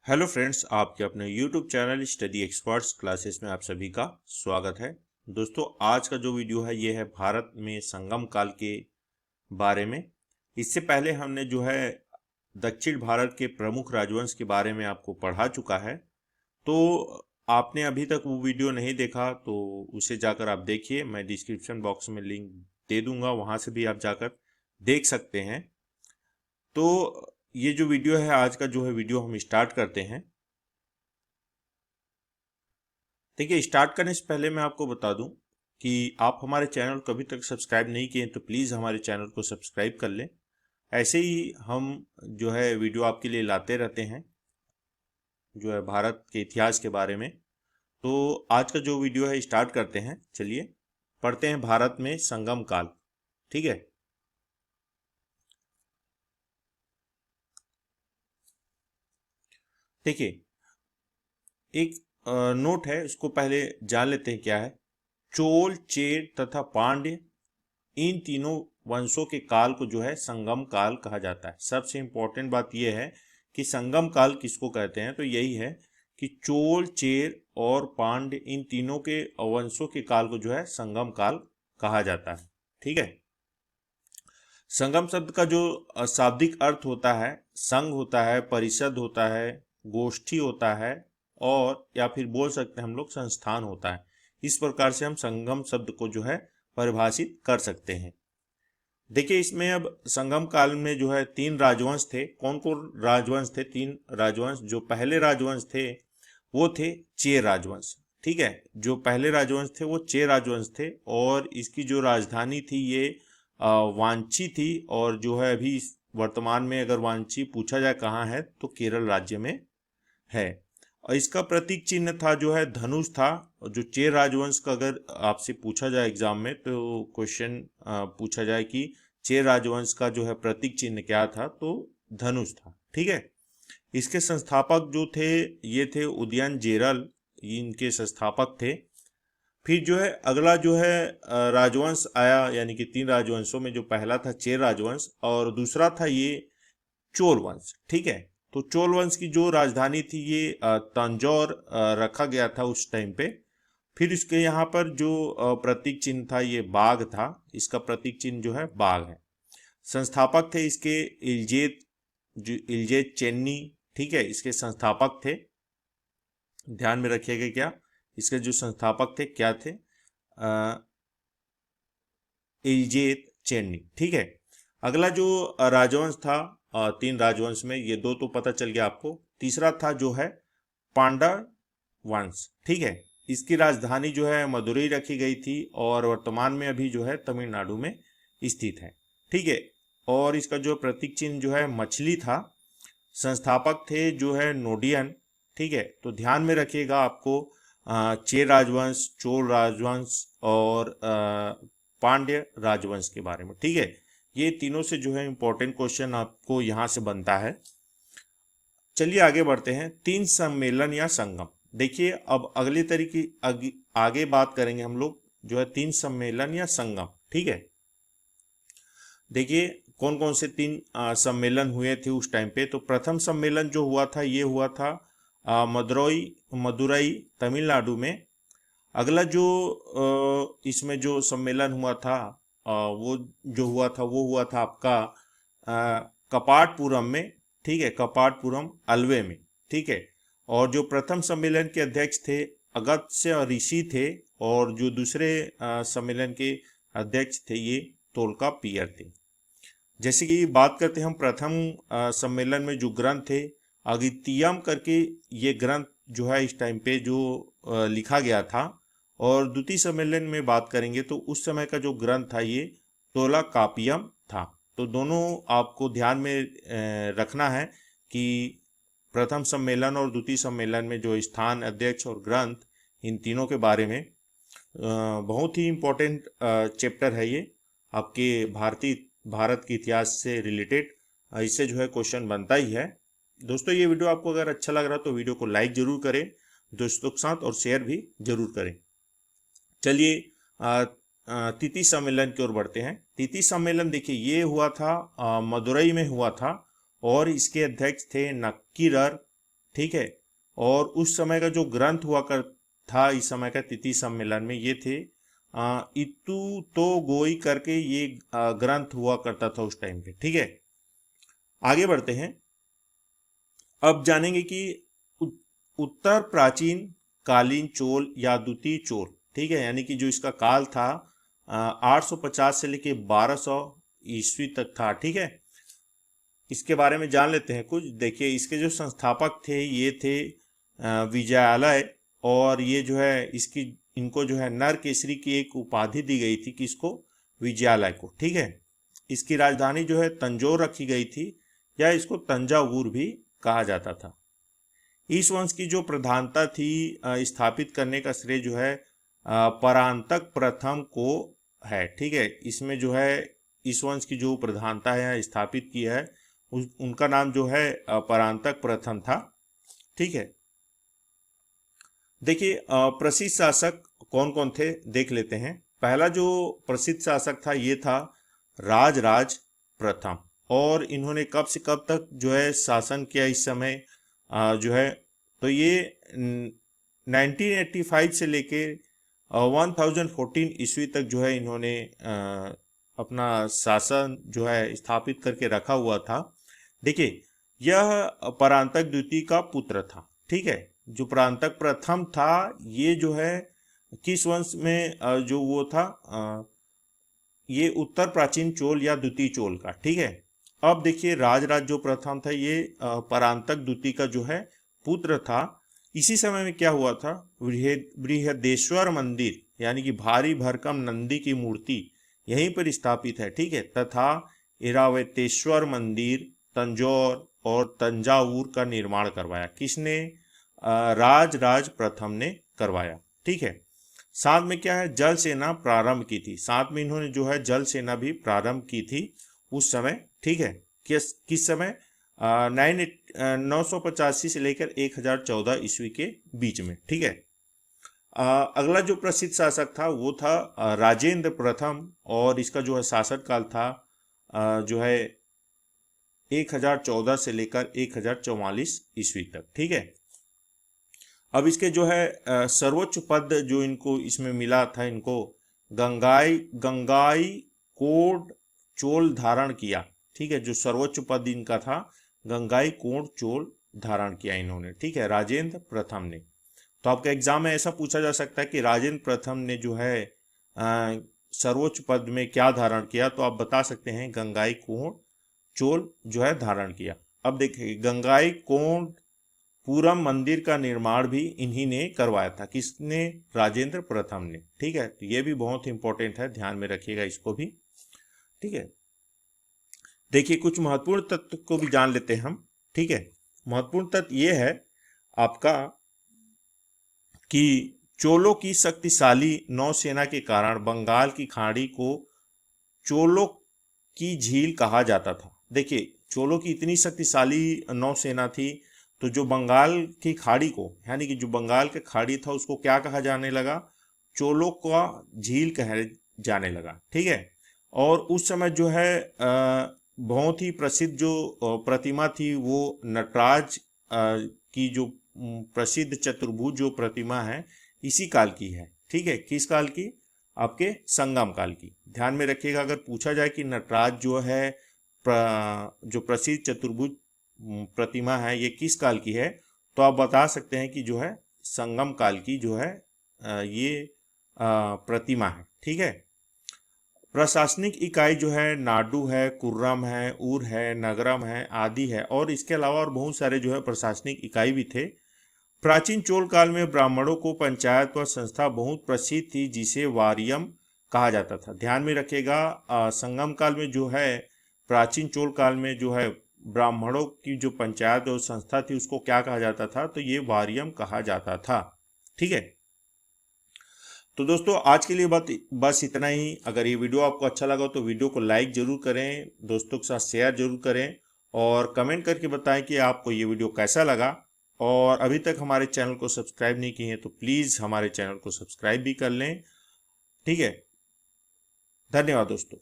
Hello friends, आपके अपने YouTube channel study experts classes में आप सभी का स्वागत है। दोस्तों, आज का जो वीडियो है ये है भारत में संगम काल के बारे में। इससे पहले हमने जो है दक्षिण भारत के प्रमुख राजवंश के बारे में आपको पढ़ा चुका है। तो आपने अभी तक वो वीडियो नहीं देखा तो उसे जाकर आप देखिए। मैं डिस्क्रिप्शन बॉक्स में लिंक दे दूंगा, वहां से भी आप जाकर देख सकते हैं। तो ये जो वीडियो है, आज का जो है वीडियो हम स्टार्ट करते हैं। देखिए, स्टार्ट करने से पहले मैं आपको बता दूं कि आप हमारे चैनल को अभी तक सब्सक्राइब नहीं किए तो प्लीज़ हमारे चैनल को सब्सक्राइब कर लें। ऐसे ही हम जो है वीडियो आपके लिए लाते रहते हैं, जो है भारत के इतिहास के बारे में। तो आज का जो वीडियो है स्टार्ट करते हैं। चलिए पढ़ते हैं भारत में संगम काल। ठीक है। देखिए, एक नोट है, उसको पहले जान लेते हैं क्या है। चोल, चेर तथा पांड्य, इन तीनों वंशों के काल को जो है संगम काल कहा जाता है। सबसे इंपॉर्टेंट बात यह है कि संगम काल किसको कहते हैं, तो यही है कि चोल, चेर और पांड्य, इन तीनों के वंशों के काल को जो है संगम काल कहा जाता है। ठीक है। संगम शब्द का जो शाब्दिक अर्थ होता है, संघ होता है, परिषद होता है, गोष्ठी होता है, और या फिर बोल सकते हैं हम लोग संस्थान होता है। इस प्रकार से हम संगम शब्द को जो है परिभाषित कर सकते हैं। देखिए, इसमें अब संगम काल में जो है तीन राजवंश थे। कौन कौन राजवंश थे? तीन राजवंश। जो पहले राजवंश थे वो थे चेर राजवंश। ठीक है। जो पहले राजवंश थे वो चेर राजवंश थे, और इसकी जो राजधानी थी ये वांची थी। और जो है अभी वर्तमान में अगर वांची पूछा जाए कहाँ है, तो केरल राज्य में है। और इसका प्रतीक चिन्ह था जो है धनुष था। और जो चेर राजवंश का अगर आपसे पूछा जाए एग्जाम में, तो क्वेश्चन पूछा जाए कि चेर राजवंश का जो है प्रतीक चिन्ह क्या था, तो धनुष था। ठीक है। इसके संस्थापक जो थे ये थे उदयन जेरल, इनके संस्थापक थे। फिर जो है अगला जो है राजवंश आया, यानी कि तीन राजवंशों में जो पहला था चेर राजवंश, और दूसरा था ये चोल वंश। ठीक है। तो चोल वंश की जो राजधानी थी ये तंजौर रखा गया था उस टाइम पे। फिर इसके यहाँ पर जो प्रतीक चिन्ह था ये बाघ था। इसका प्रतीक चिन्ह जो है बाघ है। संस्थापक थे इसके इलजेत, जो इलजेत चेन्नी। ठीक है, इसके संस्थापक थे। ध्यान में रखिएगा क्या, इसके जो संस्थापक थे क्या थे? इलजेत चेन्नी। ठीक है। अगला जो राजवंश था, तीन राजवंश में ये दो तो पता चल गया आपको। तीसरा था जो है पांडव वंश। ठीक है। इसकी राजधानी जो है मदुरई रखी गई थी, और वर्तमान में अभी जो है तमिलनाडु में स्थित है। ठीक है। और इसका जो प्रतीक चिन्ह जो है मछली था। संस्थापक थे जो है नोडियन। ठीक है। तो ध्यान में रखिएगा आपको चेर राजवंश, चोल राजवंश और पांड्य राजवंश के बारे में। ठीक है। ये तीनों से जो है इंपॉर्टेंट क्वेश्चन आपको यहाँ से बनता है। चलिए आगे बढ़ते हैं। तीन सम्मेलन या संगम। देखिए, अब अगले तरीके आगे बात करेंगे हम लोग जो है तीन सम्मेलन या संगम। ठीक है। देखिए, कौन कौन से तीन सम्मेलन हुए थे उस टाइम पे। तो प्रथम सम्मेलन जो हुआ था ये हुआ था मदुरई तमिलनाडु में। अगला जो इसमें जो सम्मेलन हुआ था वो जो हुआ था वो हुआ था आपका कपाटपुरम में। ठीक है, कपाटपुरम अलवे में। ठीक है। और जो प्रथम सम्मेलन के अध्यक्ष थे अगस्त्य और ऋषि थे, और जो दूसरे सम्मेलन के अध्यक्ष थे ये तोल्कापियर थे। जैसे कि बात करते हैं हम प्रथम सम्मेलन में जो ग्रंथ थे, अगितियम करके ये ग्रंथ जो है इस टाइम पे जो लिखा गया था। और द्वितीय सम्मेलन में बात करेंगे तो उस समय का जो ग्रंथ था ये तोलाकापियम था। तो दोनों आपको ध्यान में रखना है कि प्रथम सम्मेलन और द्वितीय सम्मेलन में जो स्थान, अध्यक्ष और ग्रंथ, इन तीनों के बारे में बहुत ही इम्पोर्टेंट चैप्टर है ये आपके भारत के इतिहास से रिलेटेड। इससे जो है क्वेश्चन बनता ही है। दोस्तों, ये वीडियो आपको अगर अच्छा लग रहा तो वीडियो को लाइक जरूर करें दोस्तों के साथ, और शेयर भी जरूर करें। चलिए तृतीय सम्मेलन की ओर बढ़ते हैं। तृतीय सम्मेलन देखिए ये हुआ था मदुरई में हुआ था, और इसके अध्यक्ष थे नक्कीरर। ठीक है। और उस समय का जो ग्रंथ हुआ कर था इस समय का तिथि सम्मेलन में, ये थे इतु तो गोई करके ये ग्रंथ हुआ करता था उस टाइम पे, ठीक है। आगे बढ़ते हैं। अब जानेंगे कि उत्तर प्राचीन कालीन चोल या द्वितीय चोल, ठीक है, यानी कि जो इसका काल था 850 से लेके 1200 ईस्वी तक था, ठीक है। इसके बारे में जान लेते हैं कुछ। देखिए, इसके जो संस्थापक थे ये थे विजयालय, और ये जो है इनको जो है नर केसरी की एक उपाधि दी गई थी, किसको, विजयालय को, ठीक है। इसकी राजधानी जो है तंजौर रखी गई थी, या इसको तंजावुर भी कहा जाता था। इस वंश की जो प्रधानता थी स्थापित करने का श्रेय जो है परांतक प्रथम को है, ठीक है। इसमें जो है इस वंश की जो प्रधानता है स्थापित की है उनका नाम जो है परांतक प्रथम था, ठीक है। देखिए प्रसिद्ध शासक कौन कौन थे देख लेते हैं। पहला जो प्रसिद्ध शासक था ये था राजराज प्रथम, और इन्होंने कब से कब तक जो है शासन किया इस समय जो है, तो ये 1985 से लेके 1014 ईस्वी तक जो है इन्होंने अपना शासन जो है स्थापित करके रखा हुआ था। देखिए, यह परांतक द्वितीय का पुत्र था, ठीक है। जो परांतक प्रथम था ये जो है किस वंश में जो वो था ये उत्तर प्राचीन चोल या द्वितीय चोल का, ठीक है। अब देखिए, राजराज जो प्रथम था ये परांतक द्वितीय का जो है पुत्र था। इसी समय में क्या हुआ था, बृहदेश्वर मंदिर यानी कि भारी भरकम नंदी की मूर्ति यहीं पर स्थापित है, ठीक है, तथा इरावतेश्वर मंदिर तंजौर और तंजावुर का निर्माण करवाया। किसने, राजराज प्रथम ने करवाया, ठीक है। साथ में क्या है, जल सेना प्रारंभ की थी, साथ में इन्होंने जो है जल सेना भी प्रारंभ की थी उस समय, ठीक है। किस समय 985 से लेकर 1014 ईस्वी के बीच में, ठीक है। अगला जो प्रसिद्ध शासक था वो था राजेंद्र प्रथम, और इसका जो है शासन काल था जो है 1014 से लेकर 1044 ईस्वी तक, ठीक है। अब इसके जो है सर्वोच्च पद जो इनको इसमें मिला था, इनको गंगाई कोड चोल धारण किया, ठीक है। जो सर्वोच्च पद इनका था गंगाई कोड चोल धारण किया इन्होंने, ठीक है, राजेंद्र प्रथम ने। तो आपका एग्जाम में ऐसा पूछा जा सकता है कि राजेंद्र प्रथम ने जो है सर्वोच्च पद में क्या धारण किया, तो आप बता सकते हैं गंगाई कोड चोल जो है धारण किया। अब देखिए, गंगाई कोड पूरम मंदिर का निर्माण भी इन्हीं ने करवाया था। किसने, राजेंद्र प्रथम ने, ठीक है। तो ये भी बहुत इंपॉर्टेंट है, ध्यान में रखिएगा इसको भी, ठीक है। देखिए, कुछ महत्वपूर्ण तत्व को भी जान लेते हैं हम, ठीक है। महत्वपूर्ण तत्व ये है आपका कि चोलों की शक्तिशाली नौसेना के कारण बंगाल की खाड़ी को चोलों की झील कहा जाता था। देखिए, चोलों की इतनी शक्तिशाली नौसेना थी, तो जो बंगाल की खाड़ी को, यानी कि जो बंगाल के खाड़ी था उसको क्या कहा जाने लगा, चोलों का झील कहा जाने लगा, ठीक है। और उस समय जो है बहुत ही प्रसिद्ध जो प्रतिमा थी वो नटराज की जो प्रसिद्ध चतुर्भुज जो प्रतिमा है इसी काल की है, ठीक है। किस काल की, आपके संगम काल की। ध्यान में रखिएगा, अगर पूछा जाए कि नटराज जो है जो प्रसिद्ध चतुर्भुज प्रतिमा है ये किस काल की है, तो आप बता सकते हैं कि जो है संगम काल की जो है ये प्रतिमा है, ठीक है। प्रशासनिक इकाई जो है नाडू है, कुर्रम है, ऊर है, नगरम है आदि है, और इसके अलावा और बहुत सारे जो है प्रशासनिक इकाई भी थे। प्राचीन चोल काल में ब्राह्मणों को पंचायत व संस्था बहुत प्रसिद्ध थी जिसे वारियम कहा जाता था। ध्यान में रखिएगा, संगम काल में जो है प्राचीन चोल काल में जो है ब्राह्मणों की जो पंचायत और संस्था थी उसको क्या कहा जाता था, तो ये वारियम कहा जाता था, ठीक है। तो दोस्तों आज के लिए बस इतना ही। अगर ये वीडियो आपको अच्छा लगा तो वीडियो को लाइक जरूर करें, दोस्तों के साथ शेयर जरूर करें, और कमेंट करके बताएं कि आपको ये वीडियो कैसा लगा। और अभी तक हमारे चैनल को सब्सक्राइब नहीं किए हैं तो प्लीज़ हमारे चैनल को सब्सक्राइब भी कर लें, ठीक है। धन्यवाद दोस्तों।